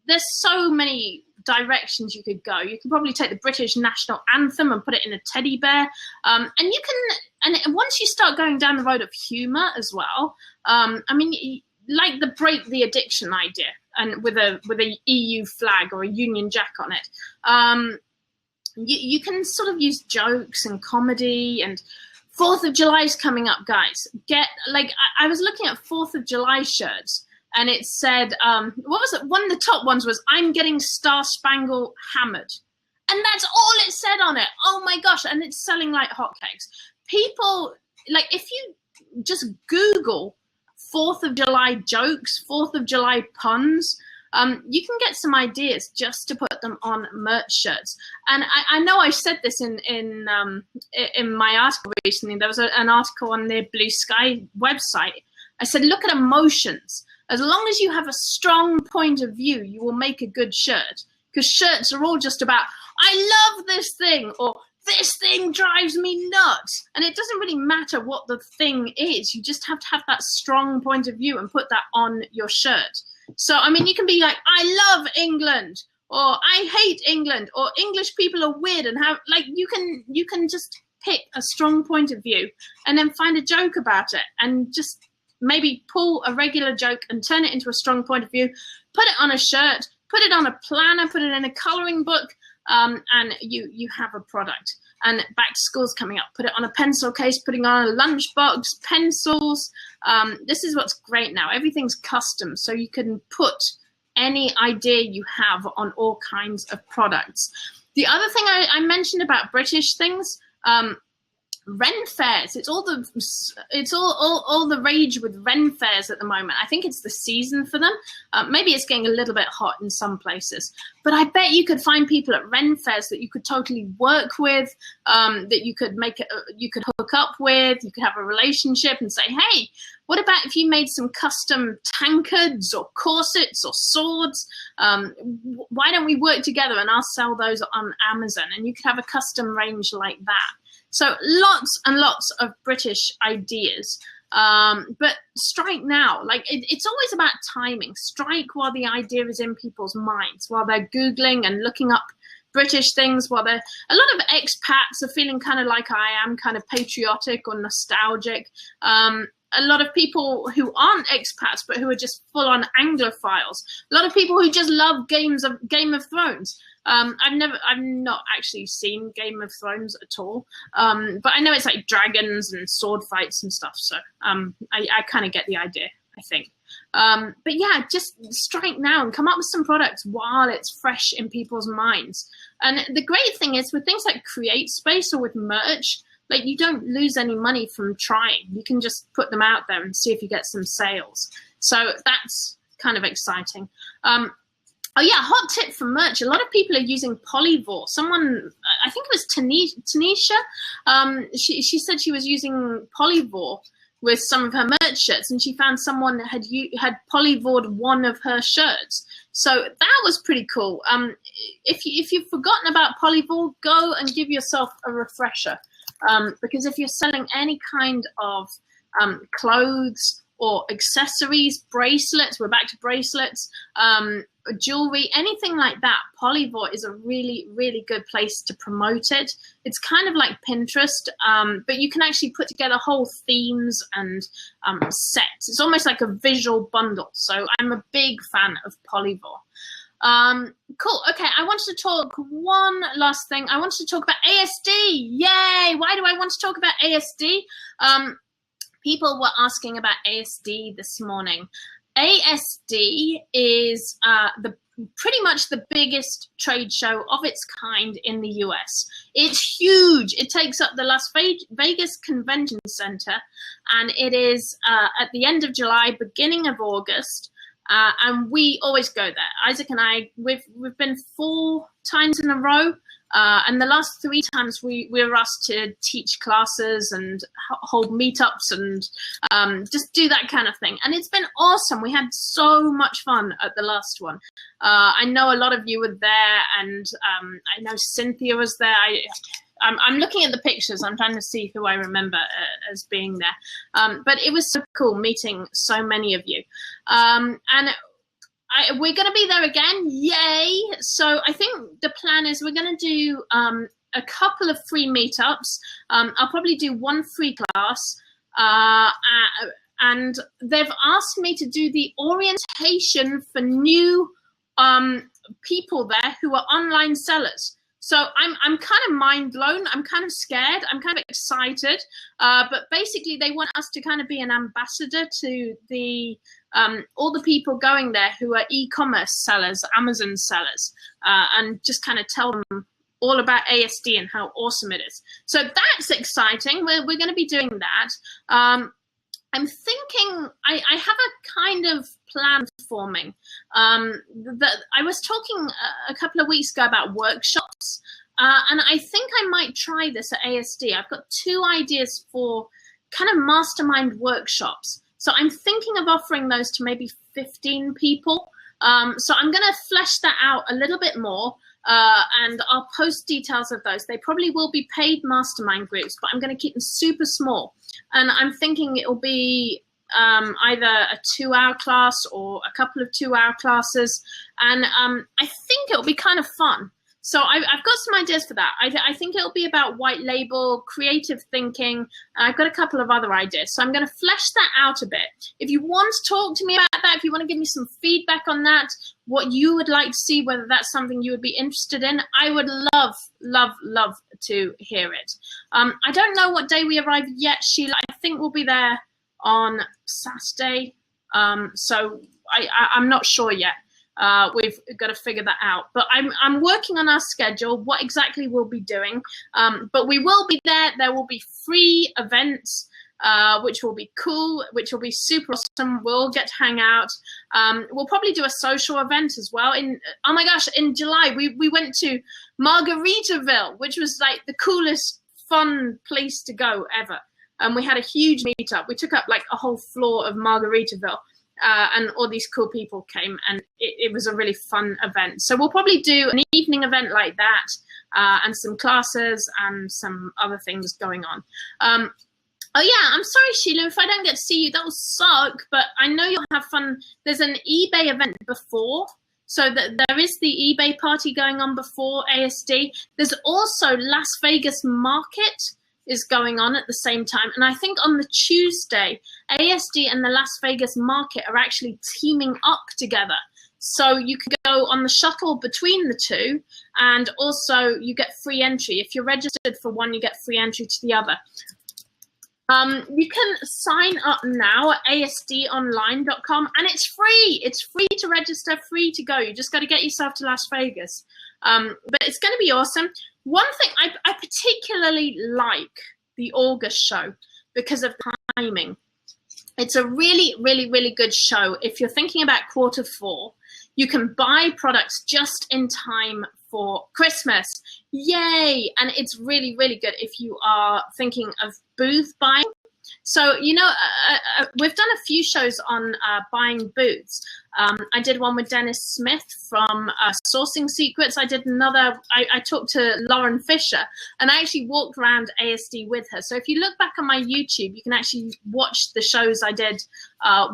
There's so many directions you could go. You could probably take the British national anthem and put it in a teddy bear. And you can, and once you start going down the road of humor as well, I mean, like the break the addiction idea, and with a EU flag or a Union Jack on it. You can sort of use jokes and comedy, and 4th of July is coming up, guys. I was looking at 4th of July shirts, and it said, what was it? One of the top ones was, I'm getting Star Spangled Hammered. And that's all it said on it. Oh my gosh. And it's selling like hotcakes. people, like, if you just Google 4th of July jokes, 4th of July puns, you can get some ideas just to put them on merch shirts. And I know I said this in my article recently. There was an article on the Blue Sky website. I said, look at emotions. As long as you have a strong point of view, you will make a good shirt. Because shirts are all just about, I love this thing, or this thing drives me nuts. And it doesn't really matter what the thing is. You just have to have that strong point of view and put that on your shirt. So, I mean, you can be like, I love England, or I hate England, or English people are weird, and have, like, you can just pick a strong point of view and then find a joke about it, and just maybe pull a regular joke and turn it into a strong point of view, put it on a shirt, put it on a planner, put it in a coloring book, and you have a product. And back to school's coming up. Put it on a pencil case, putting on a lunchbox, pencils. This is what's great now. Everything's custom, so you can put any idea you have on all kinds of products. The other thing I mentioned about British things, Ren fairs. It's all the rage with Ren fairs at the moment. I think it's the season for them. Maybe it's getting a little bit hot in some places, but I bet you could find people at Ren fairs that you could totally work with, that you could you could hook up with. You could have a relationship and say, hey, what about if you made some custom tankards or corsets or swords? Why don't we work together and I'll sell those on Amazon, and you could have a custom range like that. So lots and lots of British ideas, but strike now. Like, it's always about timing. Strike while the idea is in people's minds, while they're Googling and looking up British things, while a lot of expats are feeling kind of like I am, kind of patriotic or nostalgic. A lot of people who aren't expats, but who are just full-on Anglophiles. A lot of people who just love Game of Thrones. I've not actually seen Game of Thrones at all, but I know it's like dragons and sword fights and stuff. So I kind of get the idea, I think. But yeah, just strike now and come up with some products while it's fresh in people's minds. And the great thing is with things like Create Space or with merch, like, you don't lose any money from trying. You can just put them out there and see if you get some sales. So that's kind of exciting. Oh yeah, hot tip for merch. A lot of people are using Polyvore. Someone, I think it was Tanisha, she said she was using Polyvore with some of her merch shirts, and she found someone had Polyvored one of her shirts. So that was pretty cool. If you've forgotten about Polyvore, go and give yourself a refresher. Because if you're selling any kind of clothes or accessories, bracelets, we're back to bracelets, jewelry, anything like that, Polyvore is a really, really good place to promote it. It's kind of like Pinterest, but you can actually put together whole themes and sets. It's almost like a visual bundle. So I'm a big fan of Polyvore. Cool. Okay, I wanted to talk one last thing. I wanted to talk about ASD. Yay! Why do I want to talk about ASD? People were asking about ASD this morning. ASD is pretty much the biggest trade show of its kind in the US. It's huge. It takes up the Las Vegas Convention Center, and it is at the end of July, beginning of August. And we always go there. Isaac and I, we've been 4 times in a row. And the last 3 times we were asked to teach classes and hold meetups and just do that kind of thing. And it's been awesome. We had so much fun at the last one. I know a lot of you were there, and I know Cynthia was there. I'm looking at the pictures. I'm trying to see who I remember as being there. But it was so cool meeting so many of you. And we're going to be there again. Yay. So I think the plan is we're going to do a couple of free meetups. I'll probably do 1 free class. And they've asked me to do the orientation for new people there who are online sellers. So I'm kind of mind blown. I'm kind of scared. I'm kind of excited. But basically, they want us to kind of be an ambassador to the all the people going there who are e-commerce sellers, Amazon sellers, and just kind of tell them all about ASD and how awesome it is. So that's exciting. We're going to be doing that. I'm thinking I have a kind of plan forming. That I was talking a couple of weeks ago about workshops, and I think I might try this at ASD. I've got 2 ideas for kind of mastermind workshops. So I'm thinking of offering those to maybe 15 people. So I'm going to flesh that out a little bit more, and I'll post details of those. They probably will be paid mastermind groups, but I'm going to keep them super small. And I'm thinking it will be either a 2-hour class or a couple of 2-hour classes. And I think it'll be kind of fun. So I've got some ideas for that. I think it'll be about white label, creative thinking, and I've got a couple of other ideas. So I'm going to flesh that out a bit. If you want to talk to me about that, if you want to give me some feedback on that, what you would like to see, whether that's something you would be interested in, I would love, love, love to hear it. I don't know what day we arrive yet, Sheila. I think we'll be there on Saturday. So I'm not sure yet. We've got to figure that out, but I'm working on our schedule, what exactly we'll be doing, but we will be there. There will be free events, which will be cool, which will be super awesome. We'll get to hang out. We'll probably do a social event as well. Oh my gosh, in July, we went to Margaritaville, which was like the coolest, fun place to go ever. And we had a huge meetup. We took up like a whole floor of Margaritaville. And all these cool people came, and it was a really fun event. So we'll probably do an evening event like that, and some classes and some other things going on. Oh yeah, I'm sorry, Sheila, if I don't get to see you, that will suck, but I know you'll have fun. There's an eBay event before, so that there is the eBay party going on before ASD. There's also Las Vegas Market is going on at the same time. And I think on the Tuesday, ASD and the Las Vegas Market are actually teaming up together. So you can go on the shuttle between the two, and also you get free entry. If you're registered for one, you get free entry to the other. You can sign up now at asdonline.com, and it's free. It's free to register, free to go. You just got to get yourself to Las Vegas. But it's going to be awesome. One thing, I particularly like the August show because of timing. It's a really, really, really good show. If you're thinking about Q4, you can buy products just in time for Christmas. Yay! And it's really, really good if you are thinking of booth buying. So, you know, we've done a few shows on buying booths. I did one with Dennis Smith from Sourcing Secrets. I did another, I talked to Lauren Fisher, and I actually walked around ASD with her. So if you look back on my YouTube, you can actually watch the shows I did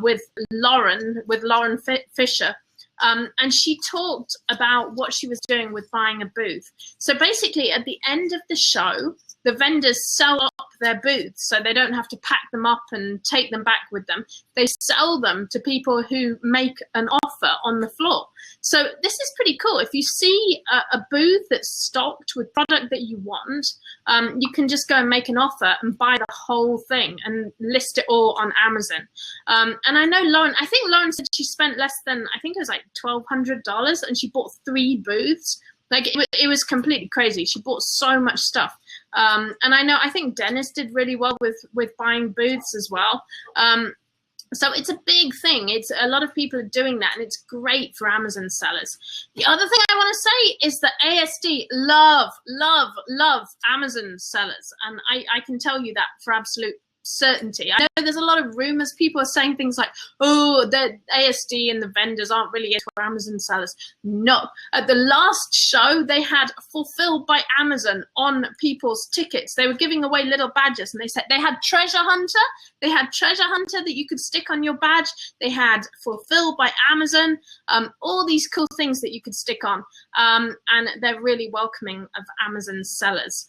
with Lauren Fisher. And she talked about what she was doing with buying a booth. So basically at the end of the show, the vendors sell up their booths so they don't have to pack them up and take them back with them. They sell them to people who make an offer on the floor. So this is pretty cool. If you see a booth that's stocked with product that you want, you can just go and make an offer and buy the whole thing and list it all on Amazon. And I know I think Lauren said she spent less than, I think it was like $1,200, and she bought 3 booths. Like it was completely crazy. She bought so much stuff. And I think Dennis did really well with buying booths as well. So it's a big thing. It's a lot of people are doing that, and it's great for Amazon sellers. The other thing I want to say is that ASD love Amazon sellers. And I can tell you that for absolute certainty. I know there's a lot of rumors. People are saying things like, oh, the ASD and the vendors aren't really into Amazon sellers. No, at the last show, they had fulfilled by Amazon on people's tickets. They were giving away little badges, and they said they had treasure hunter. They had treasure hunter that you could stick on your badge. They had fulfilled by Amazon, all these cool things that you could stick on. And they're really welcoming of Amazon sellers.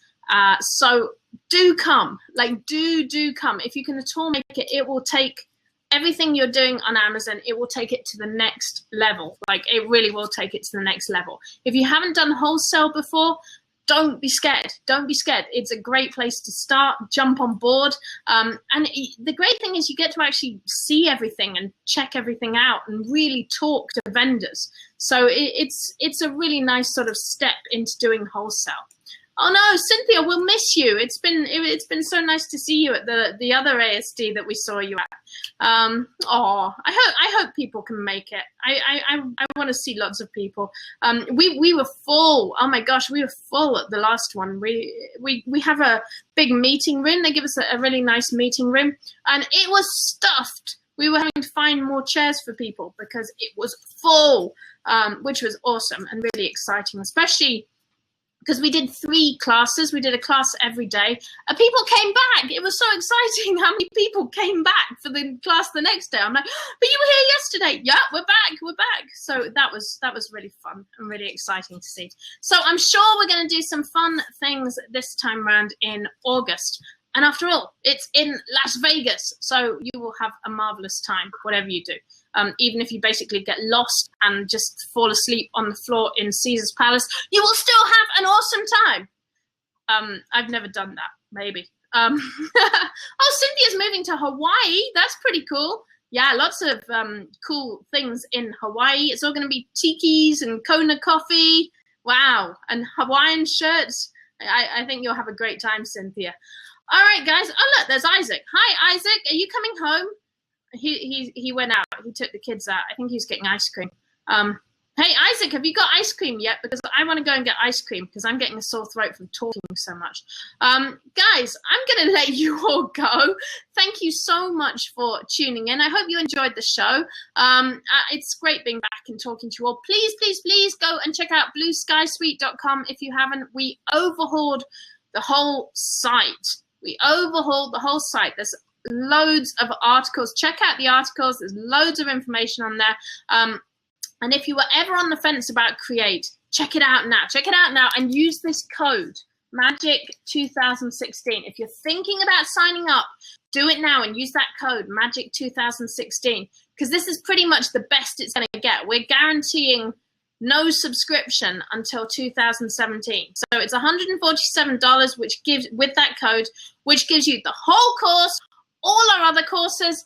So do come, like do come. If you can at all make it, it will take everything you're doing on Amazon, it will take it to the next level. Like it really will take it to the next level. If you haven't done wholesale before, don't be scared. Don't be scared. It's a great place to start. Jump on board. And the great thing is you get to actually see everything and check everything out and really talk to vendors. So it's a really nice sort of step into doing wholesale. Oh no, Cynthia, we'll miss you. It's been so nice to see you at the other ASD that we saw you at. I hope people can make it. I want to see lots of people. We were full. Oh my gosh, we were full at the last one. We have a big meeting room. They give us a really nice meeting room, and it was stuffed. We were having to find more chairs for people because it was full, which was awesome and really exciting, especially because we did 3 classes. We did a class every day. People came back. It was so exciting how many people came back for the class the next day. I'm like, but you were here yesterday. Yeah, we're back. So that was really fun and really exciting to see. So I'm sure we're going to do some fun things this time around in August. And after all, it's in Las Vegas, so you will have a marvelous time, whatever you do. Even if you basically get lost and just fall asleep on the floor in Caesar's Palace, you will still have an awesome time. I've never done that, maybe. Oh, Cynthia's moving to Hawaii. That's pretty cool. Yeah, lots of cool things in Hawaii. It's all going to be tikis and Kona coffee. Wow, and Hawaiian shirts. I think you'll have a great time, Cynthia. All right, guys. Oh, look, there's Isaac. Hi, Isaac. Are you coming home? He went out. He took the kids out. I think he's getting ice cream. Hey, Isaac, have you got ice cream yet? Because I want to go and get ice cream because I'm getting a sore throat from talking so much. Guys, I'm going to let you all go. Thank you so much for tuning in. I hope you enjoyed the show. It's great being back and talking to you all. Please, please, please go and check out blueskysuite.com if you haven't. We overhauled the whole site. There's loads of articles. Check out the articles. There's loads of information on there. And if you were ever on the fence about Create, check it out now. Check it out now and use this code, MAGIC2016. If you're thinking about signing up, do it now and use that code, MAGIC2016, because this is pretty much the best it's going to get. We're guaranteeing no subscription until 2017. So it's $147, which gives, with that code, which gives you the whole course, all our other courses,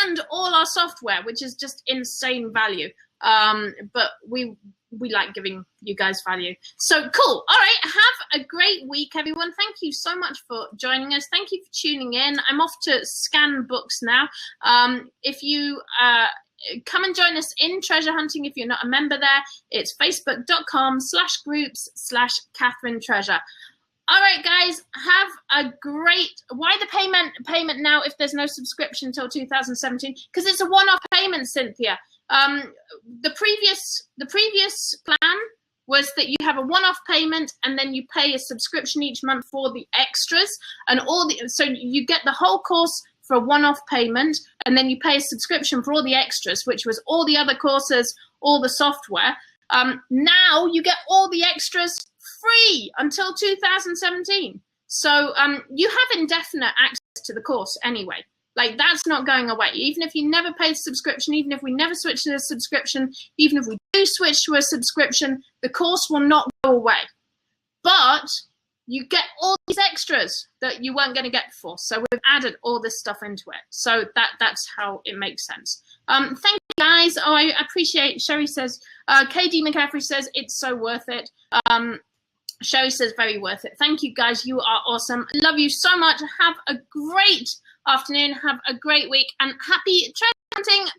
and all our software, which is just insane value. But we like giving you guys value. So cool. All right. Have a great week, everyone. Thank you so much for joining us. Thank you for tuning in. I'm off to scan books now. If you come and join us in treasure hunting, if you're not a member there, it's facebook.com/groups/Catherine Treasure. All right, guys, have a great, why the payment now if there's no subscription until 2017? Because it's a one-off payment, Cynthia. The previous plan was that you have a one-off payment and then you pay a subscription each month for the extras and so you get the whole course for a one-off payment, and then you pay a subscription for all the extras, which was all the other courses, all the software. Now you get all the extras free until 2017. So you have indefinite access to the course anyway. Like, that's not going away. Even if you never pay a subscription, even if we never switch to a subscription, even if we do switch to a subscription, the course will not go away. But you get all these extras that you weren't going to get before. So we've added all this stuff into it. So that's how it makes sense. Thank you, guys. Oh, I appreciate, Sherry says, KD McCaffrey says, it's so worth it. Sherry says, very worth it. Thank you, guys. You are awesome. Love you so much. Have a great afternoon. Have a great week. And happy treasure hunting.